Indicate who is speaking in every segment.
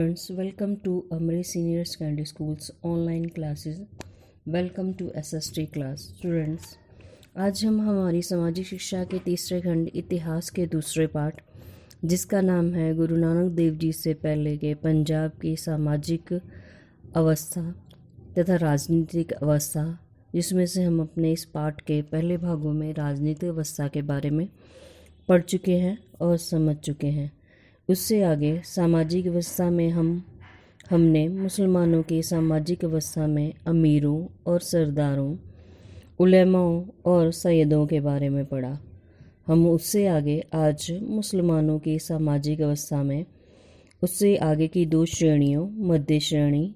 Speaker 1: Friends, welcome to Amri Senior Secondary School's online classes. Welcome to SST class. Students, आज हम हमारी सामाजिक शिक्षा के तीसरे खंड इतिहास के दूसरे पाठ जिसका नाम है गुरु नानक देव जी से पहले के पंजाब की सामाजिक अवस्था तथा राजनीतिक अवस्था, जिसमें से हम अपने इस पाठ के पहले भागों में राजनीतिक अवस्था के बारे में पढ़ चुके हैं और समझ चुके हैं। उससे आगे सामाजिक अवस्था में हमने मुसलमानों की सामाजिक अवस्था में अमीरों और सरदारों, उलेमाओं और सैयदों के बारे में पढ़ा। हम उससे आगे आज मुसलमानों की सामाजिक अवस्था में उससे आगे की दो श्रेणियों, मध्य श्रेणी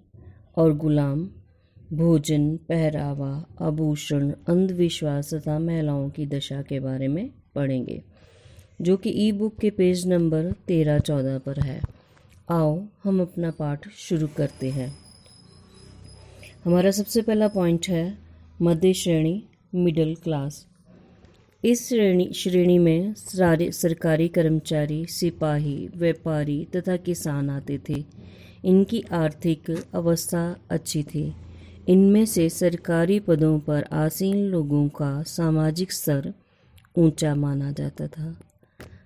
Speaker 1: और गुलाम, भोजन, पहरावा, आभूषण, अंधविश्वास तथा महिलाओं की दशा के बारे में पढ़ेंगे, जो कि ई बुक के पेज नंबर 13-14 पर है। आओ हम अपना पाठ शुरू करते हैं। हमारा सबसे पहला पॉइंट है मध्य श्रेणी, मिडिल क्लास। इस श्रेणी में सारे सरकारी कर्मचारी, सिपाही, व्यापारी तथा किसान आते थे। इनकी आर्थिक अवस्था अच्छी थी। इनमें से सरकारी पदों पर आसीन लोगों का सामाजिक स्तर ऊंचा माना जाता था।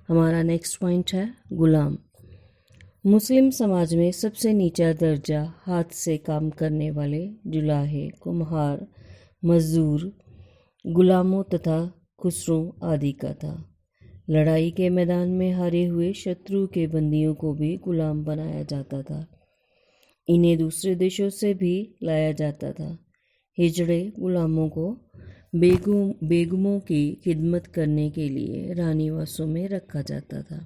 Speaker 1: हमारा नेक्स्ट पॉइंट है गुलाम। मुस्लिम समाज में सबसे नीचा दर्जा हाथ से काम करने वाले जुलाहे, कुम्हार, मजदूर, गुलामों तथा खुसरों आदि का था। लड़ाई के मैदान में हारे हुए शत्रु के बंदियों को भी गुलाम बनाया जाता था। इन्हें दूसरे देशों से भी लाया जाता था। हिजड़े गुलामों को बेगमों की खिदमत करने के लिए रानीवासों में रखा जाता था।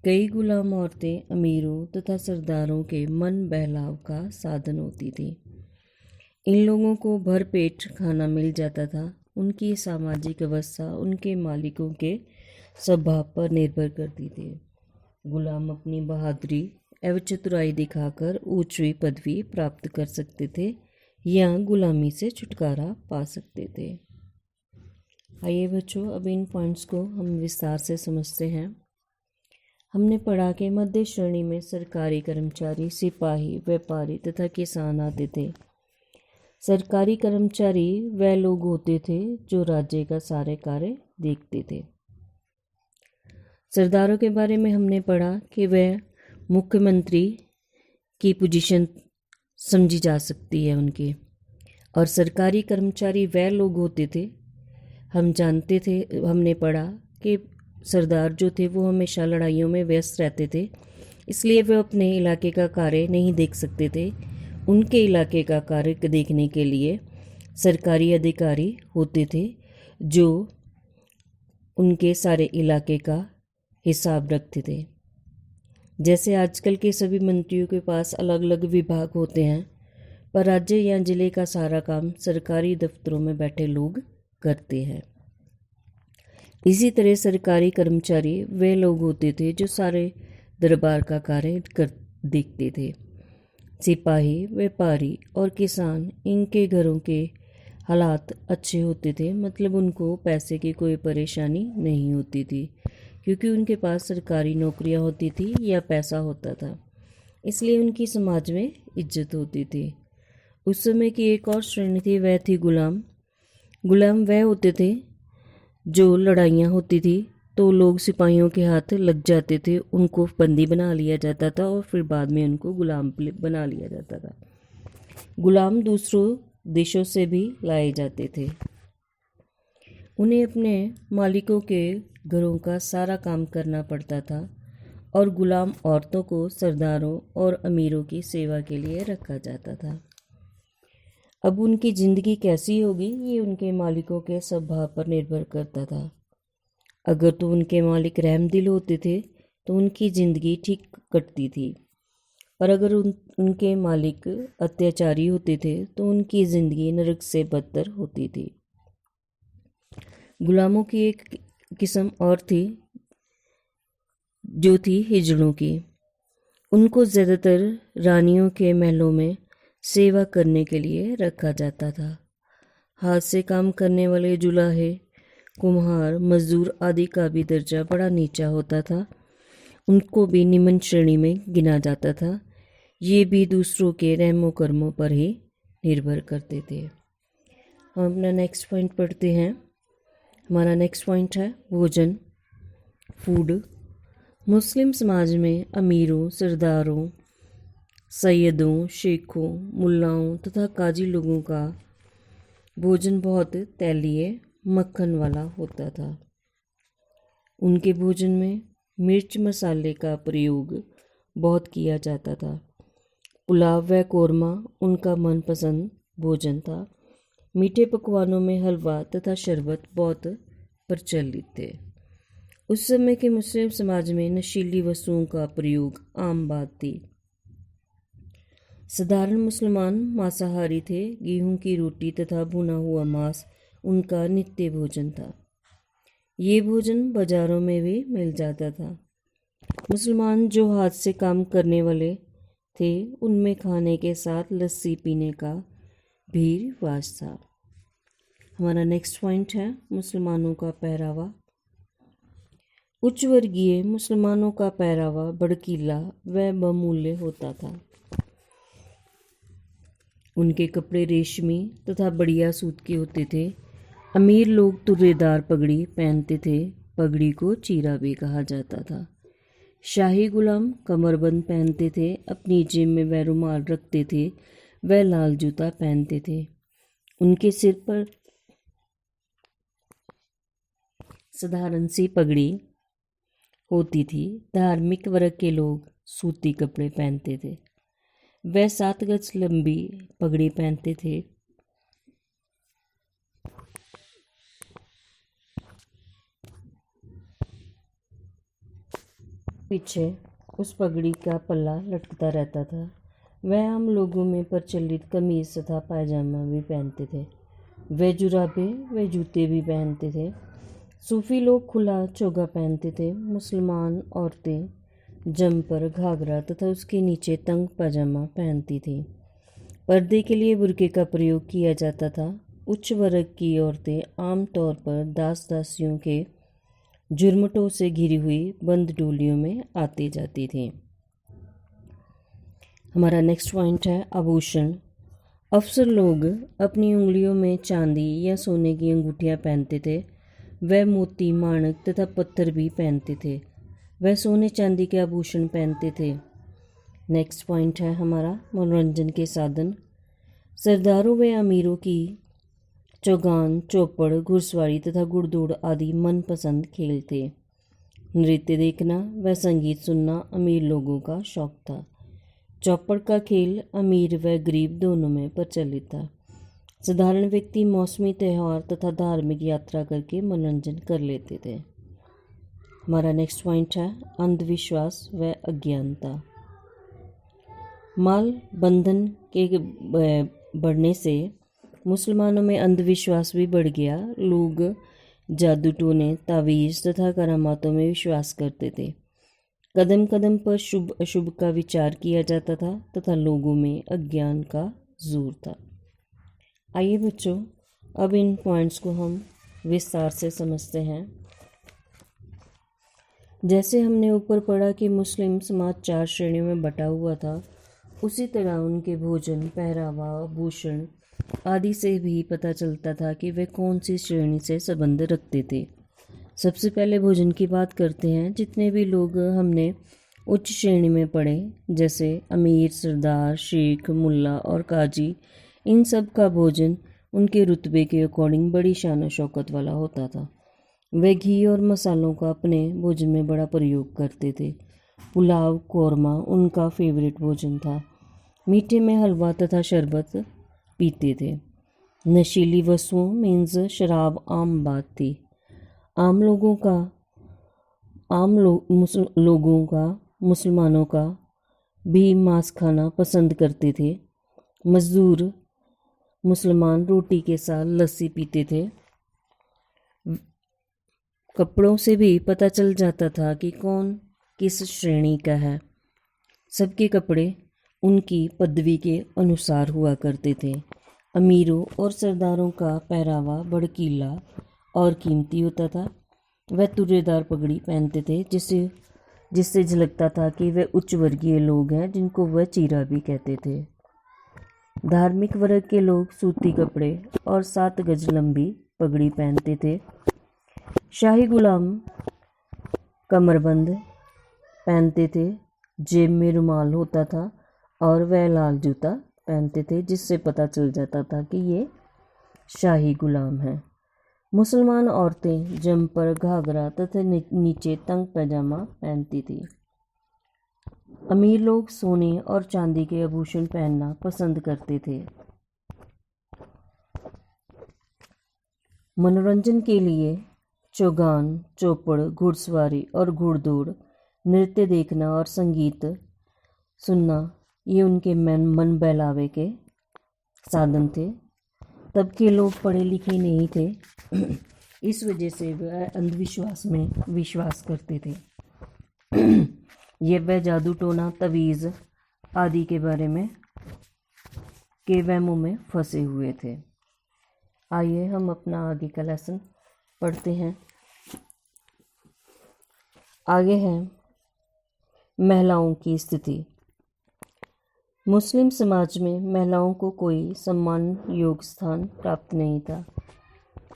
Speaker 1: कई गुलाम औरतें अमीरों तथा सरदारों के मन बहलाव का साधन होती थी। इन लोगों को भरपेट खाना मिल जाता था। उनकी सामाजिक अवस्था उनके मालिकों के स्वभाव पर निर्भर करती थी। गुलाम अपनी बहादुरी एवं चतुराई दिखाकर ऊंची पदवी प्राप्त कर सकते थे या गुलामी से छुटकारा पा सकते थे। आइए बच्चों, अब इन पॉइंट्स को हम विस्तार से समझते हैं। हमने पढ़ा कि मध्य श्रेणी में सरकारी कर्मचारी, सिपाही, व्यापारी तथा किसान आते थे। सरकारी कर्मचारी वह लोग होते थे जो राज्य का सारे कार्य देखते थे। सरदारों के बारे में हमने पढ़ा कि वह मुख्यमंत्री की पोजीशन समझी जा सकती है उनकी। और सरकारी कर्मचारी वह लोग होते थे, हम जानते थे, हमने पढ़ा कि सरदार जो थे वो हमेशा लड़ाइयों में व्यस्त रहते थे, इसलिए वे अपने इलाके का कार्य नहीं देख सकते थे। उनके इलाके का कार्य देखने के लिए सरकारी अधिकारी होते थे जो उनके सारे इलाके का हिसाब रखते थे। जैसे आजकल के सभी मंत्रियों के पास अलग अलग विभाग होते हैं, पर राज्य या जिले का सारा काम सरकारी दफ्तरों में बैठे लोग करते हैं। इसी तरह सरकारी कर्मचारी वे लोग होते थे जो सारे दरबार का कार्य देखते थे। सिपाही, व्यापारी और किसान, इनके घरों के हालात अच्छे होते थे, मतलब उनको पैसे की कोई परेशानी नहीं होती थी, क्योंकि उनके पास सरकारी नौकरियां होती थी या पैसा होता था, इसलिए उनकी समाज में इज्जत होती थी। उस समय की एक और श्रेणी थी, वह थी गुलाम। गुलाम वह होते थे जो लड़ाइयाँ होती थी तो लोग सिपाहियों के हाथ लग जाते थे, उनको बंदी बना लिया जाता था और फिर बाद में उनको गुलाम बना लिया जाता था। गुलाम दूसरों देशों से भी लाए जाते थे। उन्हें अपने मालिकों के घरों का सारा काम करना पड़ता था और गुलाम औरतों को सरदारों और अमीरों की सेवा के लिए रखा जाता था। अब उनकी ज़िंदगी कैसी होगी ये उनके मालिकों के स्वभाव पर निर्भर करता था। अगर तो उनके मालिक रहमदिल होते थे तो उनकी ज़िंदगी ठीक कटती थी, और अगर उनके मालिक अत्याचारी होते थे तो उनकी ज़िंदगी नरक से बदतर होती थी। गुलामों की एक किस्म और थी जो थी हिजड़ों की। उनको ज़्यादातर रानियों के महलों में सेवा करने के लिए रखा जाता था। हाथ से काम करने वाले जुलाहे, कुम्हार, मजदूर आदि का भी दर्जा बड़ा नीचा होता था। उनको भी निम्न श्रेणी में गिना जाता था। ये भी दूसरों के रहमो कर्मों पर ही निर्भर करते थे। हम अपना नेक्स्ट पॉइंट पढ़ते हैं। हमारा नेक्स्ट पॉइंट है भोजन, फूड। मुस्लिम समाज में अमीरों, सरदारों, सैयदों, शेखों, मुल्लाओं तथा काजी लोगों का भोजन बहुत तैलीय, मक्खन वाला होता था। उनके भोजन में मिर्च मसाले का प्रयोग बहुत किया जाता था। पुलाव व कोरमा उनका मनपसंद भोजन था। मीठे पकवानों में हलवा तथा शरबत बहुत प्रचलित थे। उस समय के मुस्लिम समाज में नशीली वस्तुओं का प्रयोग आम बात थी। साधारण मुसलमान मांसाहारी थे। गेहूं की रोटी तथा भुना हुआ मांस उनका नित्य भोजन था। ये भोजन बाजारों में भी मिल जाता था। मुसलमान जो हाथ से काम करने वाले थे, उनमें खाने के साथ लस्सी पीने का भी रिवाज था। हमारा नेक्स्ट पॉइंट है मुसलमानों का पहरावा। उच्च वर्गीय मुसलमानों का पहरावा भड़कीला व बहुमूल्य होता था। उनके कपड़े रेशमी तथा बढ़िया सूत के होते थे। अमीर लोग तुर्रेदार पगड़ी पहनते थे। पगड़ी को चीरा भी कहा जाता था। शाही गुलाम कमरबंद पहनते थे। अपनी जेब में वह रुमाल रखते थे। वह लाल जूता पहनते थे। उनके सिर पर साधारण सी पगड़ी होती थी। धार्मिक वर्ग के लोग सूती कपड़े पहनते थे। वह 7 गज लंबी पगड़ी पहनते थे। पीछे उस पगड़ी का पल्ला लटकता रहता था। वह आम लोगों में प्रचलित कमीज तथा पायजामा भी पहनते थे। वह जुराबे व जूते भी पहनते थे। सूफी लोग खुला चोगा पहनते थे। मुसलमान औरतें जमपर, घाघरा तथा उसके नीचे तंग पाजामा पहनती थीं। पर्दे के लिए बुर्के का प्रयोग किया जाता था। उच्च वर्ग की औरतें आमतौर पर दास दासियों के जुर्मटों से घिरी हुई बंद डोलियों में आती जाती थीं। हमारा नेक्स्ट पॉइंट है आभूषण। अफसर लोग अपनी उंगलियों में चांदी या सोने की अंगूठियां पहनते थे। वह मोती, माणक तथा पत्थर भी पहनते थे। वह सोने चांदी के आभूषण पहनते थे। नेक्स्ट पॉइंट है हमारा मनोरंजन के साधन। सरदारों व अमीरों की चौगान, चौपड़, घुड़सवारी तथा घुड़दौड़ आदि मनपसंद खेल थे। नृत्य देखना व संगीत सुनना अमीर लोगों का शौक था। चौपड़ का खेल अमीर व गरीब दोनों में प्रचलित था। साधारण व्यक्ति मौसमी त्यौहार तथा धार्मिक यात्रा करके मनोरंजन कर लेते थे। हमारा नेक्स्ट पॉइंट है अंधविश्वास व अज्ञानता। माल बंधन के बढ़ने से मुसलमानों में अंधविश्वास भी बढ़ गया। लोग जादू टोने, तावीज़ तथा करामातों में विश्वास करते थे। कदम कदम पर शुभ अशुभ का विचार किया जाता था तथा लोगों में अज्ञान का जोर था। आइए बच्चों, अब इन पॉइंट्स को हम विस्तार से समझते हैं। जैसे हमने ऊपर पढ़ा कि मुस्लिम समाज 4 श्रेणियों में बटा हुआ था, उसी तरह उनके भोजन, पहरावा, आभूषण आदि से भी पता चलता था कि वे कौन सी श्रेणी से संबंध रखते थे। सबसे पहले भोजन की बात करते हैं। जितने भी लोग हमने उच्च श्रेणी में पढ़े, जैसे अमीर, सरदार, शेख, मुल्ला और काजी, इन सब का भोजन उनके रुतबे के अकॉर्डिंग बड़ी शान और शौकत वाला होता था। वे घी और मसालों का अपने भोजन में बड़ा प्रयोग करते थे। पुलाव, कोरमा उनका फेवरेट भोजन था। मीठे में हलवा तथा शरबत पीते थे। नशीली वस्तुओं मीन्स शराब आम बात थी। मुसलमानों का भी मांस खाना पसंद करते थे। मजदूर मुसलमान रोटी के साथ लस्सी पीते थे। कपड़ों से भी पता चल जाता था कि कौन किस श्रेणी का है। सबके कपड़े उनकी पदवी के अनुसार हुआ करते थे। अमीरों और सरदारों का पहरावा भड़कीला और कीमती होता था। वह तुर्रेदार पगड़ी पहनते थे, जिसे जिससे झलकता था कि वे उच्च वर्गीय लोग हैं, जिनको वह चीरा भी कहते थे। धार्मिक वर्ग के लोग सूती कपड़े और 7 गज लंबी पगड़ी पहनते थे। शाही गुलाम कमरबंद पहनते थे, जेब में रुमाल होता था और वह लाल जूता पहनते थे, जिससे पता चल जाता था कि ये शाही गुलाम हैं। मुसलमान औरतें जम्पर, घाघरा तथा नीचे तंग पैजामा पहनती थी। अमीर लोग सोने और चांदी के आभूषण पहनना पसंद करते थे। मनोरंजन के लिए चौगान, चौपड़, घुड़सवारी और घुड़दौड़, नृत्य देखना और संगीत सुनना ये उनके मन बहलावे के साधन थे। तब के लोग पढ़े लिखे नहीं थे, इस वजह से वह अंधविश्वास में विश्वास करते थे। ये वह जादू टोना, तवीज़ आदि के बारे में के वहमों में फंसे हुए थे। आइए हम अपना आगे का लेसन पढ़ते हैं। आगे है महिलाओं की स्थिति। मुस्लिम समाज में महिलाओं को कोई सम्मान योग्य स्थान प्राप्त नहीं था।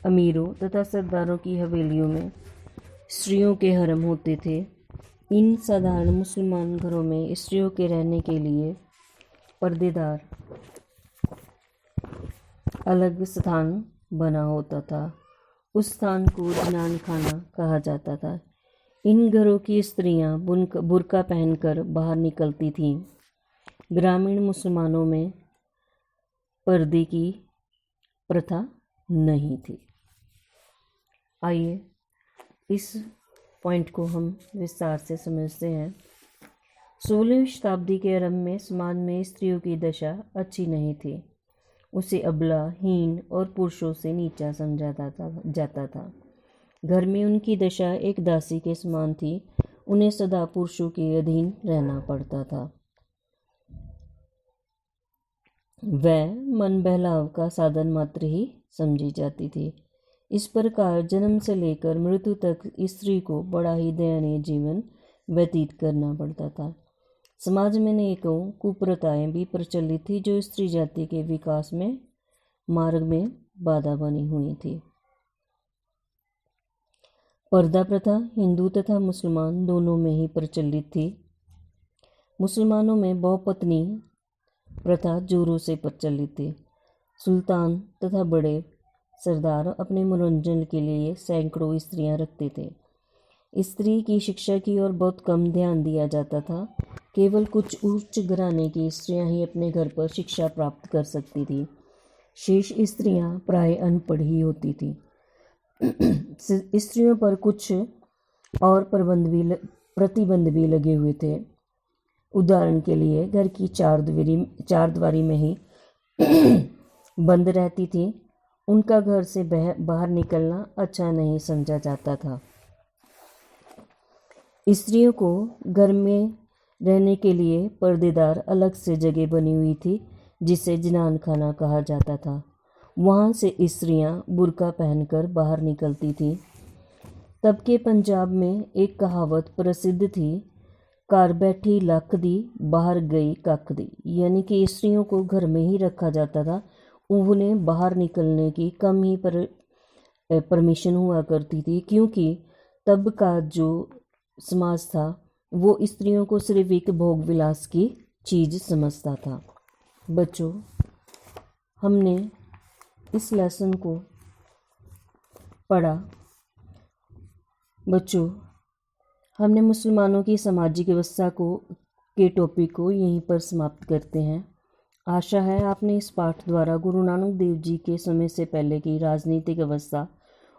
Speaker 1: अमीरों तथा सरदारों की हवेलियों में स्त्रियों के हरम होते थे। इन साधारण मुसलमान घरों में स्त्रियों के रहने के लिए पर्देदार अलग स्थान बना होता था। उस स्थान को जनान खाना कहा जाता था। इन घरों की स्त्रियां बुर्का पहनकर बाहर निकलती थीं। ग्रामीण मुसलमानों में पर्दे की प्रथा नहीं थी। आइए इस पॉइंट को हम विस्तार से समझते हैं। 16वीं शताब्दी के आरंभ में समाज में स्त्रियों की दशा अच्छी नहीं थी। उसे अबला, हीन और पुरुषों से नीचा समझा जाता था। घर में उनकी दशा एक दासी के समान थी। उन्हें सदा पुरुषों के अधीन रहना पड़ता था। वह मन बहलाव का साधन मात्र ही समझी जाती थी। इस प्रकार जन्म से लेकर मृत्यु तक स्त्री को बड़ा ही दयनीय जीवन व्यतीत करना पड़ता था। समाज में अनेकों कुप्रथाएं भी प्रचलित थी जो स्त्री जाति के विकास में मार्ग में बाधा बनी हुई थी। पर्दा प्रथा हिंदू तथा मुसलमान दोनों में ही प्रचलित थी। मुसलमानों में बहुपत्नी प्रथा जोरों से प्रचलित थी। सुल्तान तथा बड़े सरदार अपने मनोरंजन के लिए सैकड़ों स्त्रियां रखते थे। स्त्री की शिक्षा की ओर बहुत कम ध्यान दिया जाता था। केवल कुछ उच्च घराने की स्त्रियां ही अपने घर पर शिक्षा प्राप्त कर सकती थी। शेष स्त्रियां प्राय अनपढ़ ही होती थी। स्त्रियों पर कुछ और प्रतिबंध भी लगे हुए थे। उदाहरण के लिए घर की चारदीवारी में ही बंद रहती थी। उनका घर से बाहर निकलना अच्छा नहीं समझा जाता था। स्त्रियों को घर में रहने के लिए पर्देदार अलग से जगह बनी हुई थी, जिसे जनान खाना कहा जाता था। वहाँ से स्त्रियां बुर्का पहनकर बाहर निकलती थीं। तब के पंजाब में एक कहावत प्रसिद्ध थी, घर बैठी लख दी, बाहर गई कख दी। यानी कि स्त्रियों को घर में ही रखा जाता था। उन्हें बाहर निकलने की कम ही परमिशन हुआ करती थी, क्योंकि तब का जो समाज था वो स्त्रियों को सिर्फ एक भोग विलास की चीज़ समझता था। बच्चों, हमने इस लेसन को पढ़ा। बच्चों, हमने मुसलमानों की सामाजिक व्यवस्था के टॉपिक को यहीं पर समाप्त करते हैं। आशा है आपने इस पाठ द्वारा गुरु नानक देव जी के समय से पहले की राजनीतिक व्यवस्था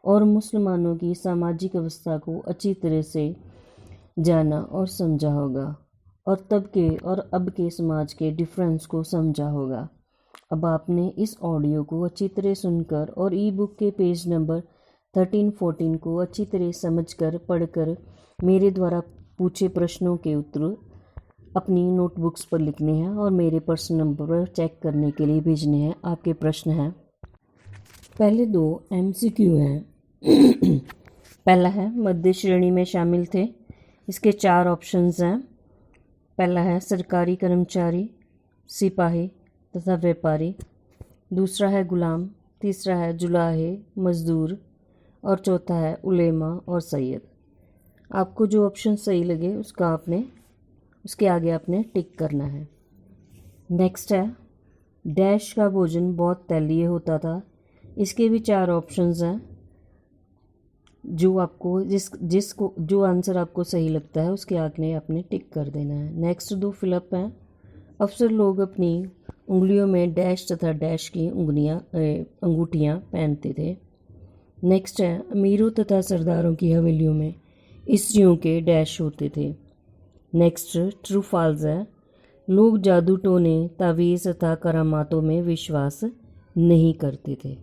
Speaker 1: और मुसलमानों की सामाजिक व्यवस्था को अच्छी तरह से जाना और समझा होगा, और तब के और अब के समाज के डिफरेंस को समझा होगा। अब आपने इस ऑडियो को अच्छी तरह सुनकर और ई बुक के पेज नंबर 13-14 को अच्छी तरह समझकर पढ़कर मेरे द्वारा पूछे प्रश्नों के उत्तर अपनी नोटबुक्स पर लिखने हैं और मेरे पर्सनल नंबर पर चेक करने के लिए भेजने हैं। आपके प्रश्न हैं, पहले 2 MCQ हैं। पहला है, मध्य श्रेणी में शामिल थे। इसके 4 ऑप्शंस हैं। पहला है सरकारी कर्मचारी, सिपाही तथा व्यापारी, दूसरा है गुलाम, तीसरा है जुलाहे, मजदूर और चौथा है उलेमा और सैयद। आपको जो ऑप्शन सही लगे उसके आगे आपने टिक करना है। नेक्स्ट है डैश का भोजन बहुत तैलीय होता था। इसके भी 4 ऑप्शंस हैं। जो आपको जिसको जो आंसर आपको सही लगता है उसके आगे आपने टिक कर देना है। नेक्स्ट 2 फिलअप हैं। अक्सर लोग अपनी उंगलियों में डैश तथा डैश की अंगूठियाँ पहनते थे। नेक्स्ट है अमीरों तथा सरदारों की हवेलियों में स्त्रियों के डैश होते थे। नेक्स्ट ट्रू फॉल्स है, लोग जादू टोने तावीज़ तथा करामातों में विश्वास नहीं करते थे।